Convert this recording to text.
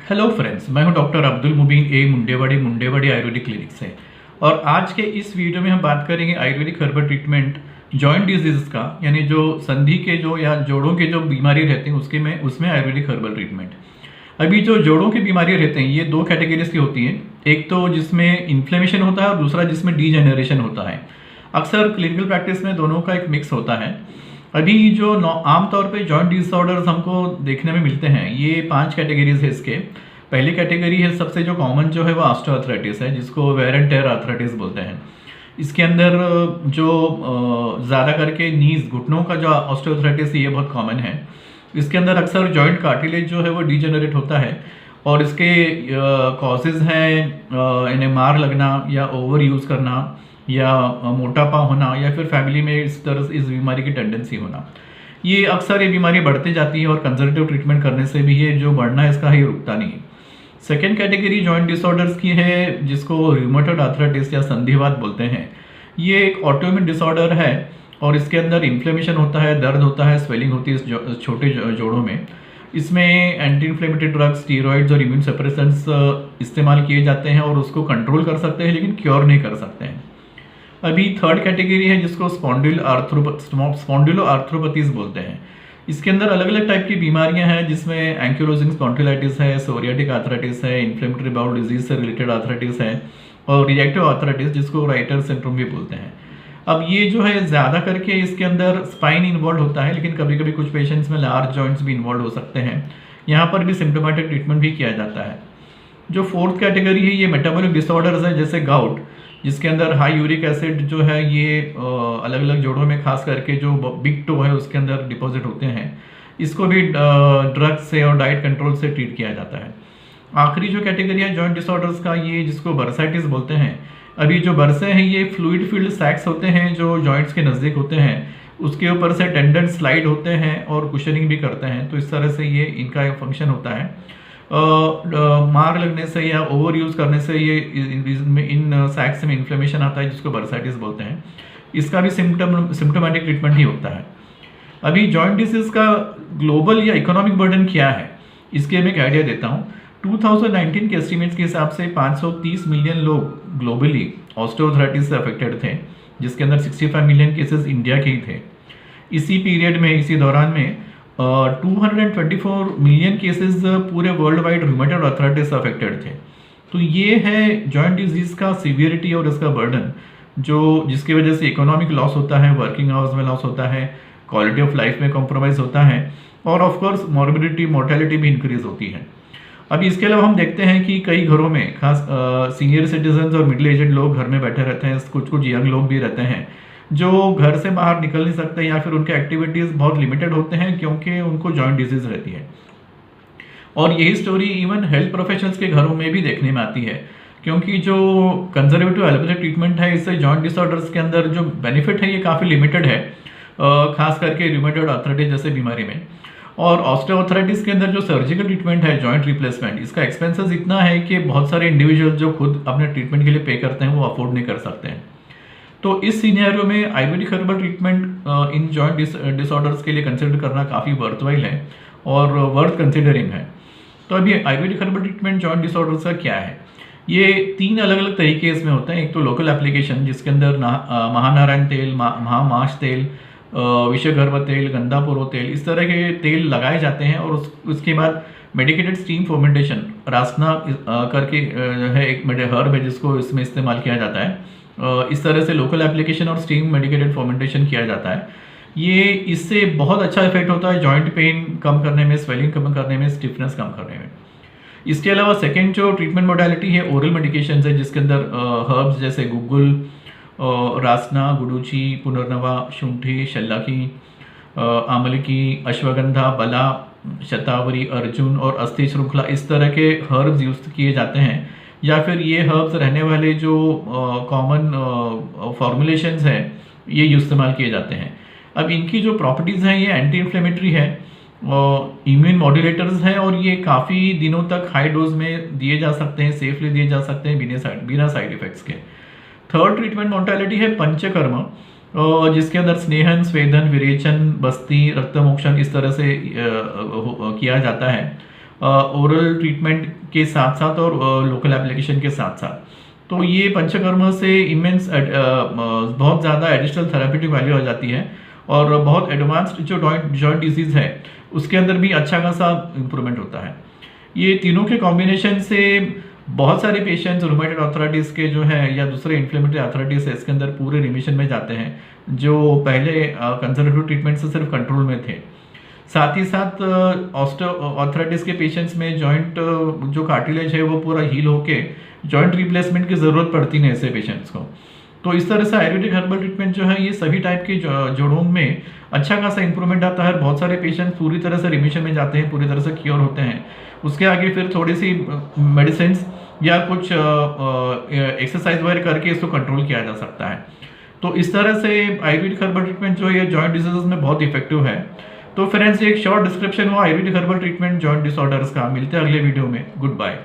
Hello friends, मैं हूं doctor Abdul मुबीन ए Mundewadi Ayurvedic clinic से। और आज के इस वीडियो में हम बात करेंगे Ayurvedic herbal treatment joint disease का, यानी जो संधि के जो या जोड़ों के जो बीमारी रहती हैं उसमें आयुर्वेदिक हर्बल ट्रीटमेंट। अभी जो जोड़ों की बीमारी रहते हैं ये दो कैटेगरीज की होती हैं, एक तो जिसमें इन्फ्लेमेशन होता है और दूसरा जिसमें डीजेनरेशन होता है। अक्सर क्लिनिकल प्रैक्टिस में दोनों का एक मिक्स होता है। अभी जो आमतौर पे जॉइंट डिसऑर्डर्स हमको देखने में मिलते हैं, ये 5 कैटेगरीज है इसके। पहली कैटेगरी है सबसे जो कॉमन जो है वो ऑस्टियोआर्थराइटिस है, जिसको वेयर एंड टेयर आर्थराइटिस बोलते हैं। इसके अंदर जो ज़्यादा करके नीज घुटनों का जो ऑस्टियोआर्थराइटिस है ये बहुत कॉमन है। इसके अंदर अक्सर जॉइंट कार्टिलेज जो है वो डीजेनरेट होता है और इसके कॉजेज हैं इन्हें मार लगना या ओवर यूज़ करना या मोटापा होना या फिर फैमिली में इस बीमारी की टेंडेंसी होना। ये अक्सर ये बीमारी बढ़ती जाती है और कंजर्वेटिव ट्रीटमेंट करने से भी ये जो बढ़ना है इसका ही रुकता नहीं। सेकेंड कैटेगरी जॉइंट डिसऑर्डर्स की है, जिसको रूमेटॉइड आर्थराइटिस या संधिवात बोलते हैं। ये एक ऑटोइम्यून डिसऑर्डर है और इसके अंदर इन्फ्लेमेशन होता है, दर्द होता है, स्वेलिंग होती है इस छोटे जोड़ों में। इसमें एंटी इन्फ्लेमेटरी ड्रग्स, स्टीरॉइड्स और इम्यून सप्रेसेंट्स इस्तेमाल किए जाते हैं और उसको कंट्रोल कर सकते हैं लेकिन क्योर नहीं कर सकते हैं। अभी थर्ड कैटेगरी है जिसको स्पॉन्डिलो आर्थ्रोपैथीज बोलते हैं। इसके अंदर अलग अलग टाइप की बीमारियां हैं, जिसमें एंक्लोजिंग स्पॉन्डिलाइटिस है, सोरियाटिक आर्थराइटिस है, इन्फ्लेमेटरी बाउल डिजीज से रिलेटेड आर्थराइटिस है और रिएक्टिव आर्थराइटिस जिसको राइटर सिंड्रोम भी बोलते हैं। अब ये जो है ज़्यादा करके इसके अंदर स्पाइन इन्वॉल्व होता है, लेकिन कभी कभी कुछ पेशेंट्स में लार्ज जॉइंट्स भी इन्वॉल्व हो सकते हैं। यहाँ पर भी सिम्टोमेटिक ट्रीटमेंट भी किया जाता है। जो फोर्थ कैटेगरी है ये मेटाबॉलिक डिसऑर्डर्स है, जैसे गाउट, जिसके अंदर हाई यूरिक एसिड जो है ये अलग अलग जोड़ों में खास करके जो बिग टो है उसके अंदर डिपॉजिट होते हैं। इसको भी ड्रग्स से और डाइट कंट्रोल से ट्रीट किया जाता है। आखिरी जो कैटेगरी है जॉइंट डिसऑर्डर्स का, ये जिसको बर्साइटिस बोलते हैं। अभी जो बरसे हैं ये फ्लूइड फिल्ड सैक्स होते हैं जो जॉइंट्स के नज़दीक होते हैं, उसके ऊपर से टेंडन स्लाइड होते हैं और कुशनिंग भी करते हैं। तो इस तरह से ये इनका फंक्शन होता है। मार लगने से या ओवर यूज़ करने से ये इन सैक्स में इन्फ्लेमेशन आता है जिसको बर्साइटिस बोलते हैं। इसका भी सिम्टोमेटिक ट्रीटमेंट ही होता है। अभी जॉइंट डिसीज का ग्लोबल या इकोनॉमिक बर्डन क्या है, इसके मैं एक आइडिया देता हूँ। 2019 के एस्टिमेट्स के हिसाब से 530 मिलियन लोग ग्लोबली ऑस्टियोआर्थराइटिस से अफेक्टेड थे, जिसके अंदर 65 मिलियन केसेस इंडिया के ही थे। इसी पीरियड में, इसी दौरान में 224 मिलियन केसेस पूरे world wide rheumatoid arthritis affected थे। तो ये है जॉइंट डिजीज का सीवियरिटी और इसका बर्डन, जिसकी वजह से इकोनॉमिक लॉस होता है, वर्किंग आवर्स में लॉस होता है, क्वालिटी ऑफ लाइफ में कॉम्प्रोमाइज़ होता है और ऑफ कोर्स मॉर्बिडिटी, मोर्टेलिटी भी इंक्रीज होती है। अभी इसके अलावा हम देखते हैं कि कई घरों में खास सीनियर सिटीजन्स और मिडिल एजेड लोग घर में बैठे रहते हैं, कुछ यंग लोग भी रहते हैं जो घर से बाहर निकल नहीं सकते या फिर उनके एक्टिविटीज़ बहुत लिमिटेड होते हैं क्योंकि उनको जॉइंट डिजीज रहती है। और यही स्टोरी इवन हेल्थ प्रोफेशनल्स के घरों में भी देखने में आती है, क्योंकि जो कंजर्वेटिव एलोपैथिक ट्रीटमेंट है इससे जॉइंट डिसऑर्डर्स के अंदर जो बेनिफिट है ये काफ़ी लिमिटेड है, खास करके रूमेटॉइड आर्थराइटिस जैसे बीमारी में। और ऑस्टियोआर्थराइटिस के अंदर जो सर्जिकल ट्रीटमेंट है, जॉइंट रिप्लेसमेंट, इसका एक्सपेंसेस इतना है कि बहुत सारे इंडिविजुअल जो खुद अपने ट्रीटमेंट के लिए पे करते हैं वो अफोर्ड नहीं कर सकते हैं। तो इस सिनेरियो में Ayurvedic herbal treatment in joint disorders के लिए कंसिडर करना काफ़ी वर्थवाइल है और वर्थ कंसिडरिंग है। तो अभी Ayurvedic herbal treatment joint disorders का क्या है, ये 3 अलग अलग तरीके इसमें होते हैं। एक तो लोकल एप्लीकेशन, जिसके अंदर महानारायण तेल, महामाश तेल, विषगर्भ तेल, गंधापुरो तेल, इस तरह के तेल लगाए जाते हैं और उसके बाद मेडिकेटेड स्टीम फर्मेंटेशन, रासना करके है एक हर्ब है जिसको इसमें इस्तेमाल किया जाता है। इस तरह से लोकल एप्लीकेशन और स्टीम मेडिकेटेड फर्मेंटेशन किया जाता है। ये इससे बहुत अच्छा इफेक्ट होता है जॉइंट पेन कम करने में, स्वेलिंग कम करने में, स्टिफनेस कम करने में। इसके अलावा सेकेंड जो ट्रीटमेंट मोडालिटी है ओरल मेडिकेशन है, जिसके अंदर हर्ब्स जैसे गुग्गुल, रासना, गुडुची, पुनर्नवा, शुंठी, शल्लाकी, आमलकी, अश्वगंधा, बला, शतावरी, अर्जुन और अस्थि श्रृंखला, इस तरह के हर्ब्स यूज किए जाते हैं। या फिर ये हर्ब्स रहने वाले जो कॉमन फॉर्मुलेशंस हैं ये इस्तेमाल किए जाते हैं। अब इनकी जो प्रॉपर्टीज़ हैं ये एंटी इन्फ्लेमेटरी है, इम्यून मॉड्यूलेटर्स हैं और ये काफ़ी दिनों तक हाई डोज में दिए जा सकते हैं, सेफली दिए जा सकते हैं बिना साइड इफेक्ट्स के। थर्ड ट्रीटमेंट मोडालिटी है पंचकर्म, जिसके अंदर स्नेहन, स्वेदन, विरेचन, बस्ती, रक्तमोक्षण इस तरह से किया जाता है। ओरल ट्रीटमेंट के साथ साथ और लोकल एप्लीकेशन के साथ साथ। तो ये पंचकर्म से इमेंस बहुत ज़्यादा एडिशनल थेरापेटिक वैल्यू आ जाती है और बहुत एडवांस्ड जो जॉइंट डिजीज़ है उसके अंदर भी अच्छा खासा इंप्रूवमेंट होता है। ये तीनों के कॉम्बिनेशन से बहुत सारे पेशेंट्स रूमेटॉइड आर्थराइटिस के जो है या दूसरे इन्फ्लेमेटरी आर्थराइटिस है इसके अंदर पूरे रिमिशन में जाते हैं, जो पहले कंजर्वेटिव ट्रीटमेंट से सिर्फ कंट्रोल में थे। साथ ही साथ ऑर्थराइटिस के पेशेंट्स में जॉइंट जो कार्टिलेज है वो पूरा हील होके जॉइंट रिप्लेसमेंट की ज़रूरत पड़ती नहीं ऐसे पेशेंट्स को। तो इस तरह से आयुर्वेदिक हर्बल ट्रीटमेंट जो है ये सभी टाइप के जोड़ों में अच्छा खासा इंप्रूवमेंट आता है। बहुत सारे पेशेंट्स पूरी तरह से रिमिशन में जाते हैं, पूरी तरह से क्योर होते हैं। उसके आगे फिर थोड़ी सी मेडिसिन या कुछ एक्सरसाइज वगैरह करके इसको कंट्रोल किया जा सकता है। तो इस तरह से आयुर्वेदिक हर्बल ट्रीटमेंट जो है जॉइंट डिजीजेस में बहुत इफेक्टिव है। तो फ्रेंड्स एक शॉर्ट डिस्क्रिप्शन हुआ Ayurvedic herbal treatment joint disorders का। मिलते हैं अगले वीडियो में। Good bye.